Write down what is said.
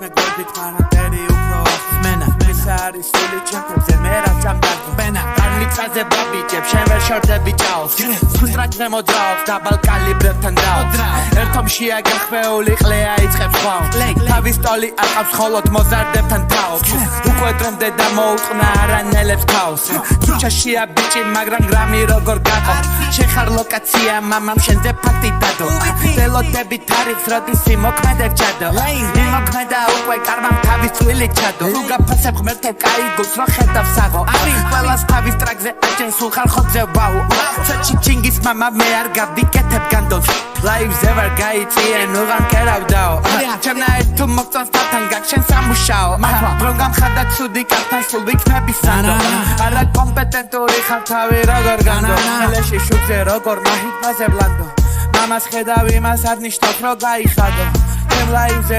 მე გვერდით მანატერი უფრო მენა ეს არის სული ჩემზე მე რა ჭამდარდო მენა არ მიწაზე ბაბიჭებ შენ ვერ შორდები ჭაობს ფუსტრაკზე მოძრაობს დაბალ კალიბრებთან დაობს ერთომშია გახვეული ყლეა იწყებს ხვაობს თავის ტოლი არყავს ხოლოდ მოზარდებთან თაობს უკვე დრომდე და მოუწყნა არანელებს თავს თუჩაშია ბიჭი მაგრამ გრამი როგორ გაყო შენ ხარ ლოკაცია მამამ შენზე ფაქტი დადო ველოდებით არის როდის იმოქმედებ ჩადო იმოქმედა უკვე კარმამ თავის წვილი ჩადო თუ გაფასებ ღმერთთან კაი გულს რო ხედავ საღო ყველას თავის ტრაკზე აჭენ სულ ხარ ხოძე ვაუ ჩიჩინგის მამა მე არ გავიკეთებ განდონს ლაივზე ვარ გაიწიენ უღან კერავდაო ჩემნაირ თუ მოგწონს თავთან გაგშენ სამუშაო რომ გამხადა ცუდი კაცთან სულ ვიქნები სანდო არა კომპეტენტური ხარ თავი როგორ განდო ხელში შუქზე როგორ მაჰიტმაზე ბლანდო მამას ხედავ იმას არ ნიშნავს რომ გაიხადო ჩემ ლაივზე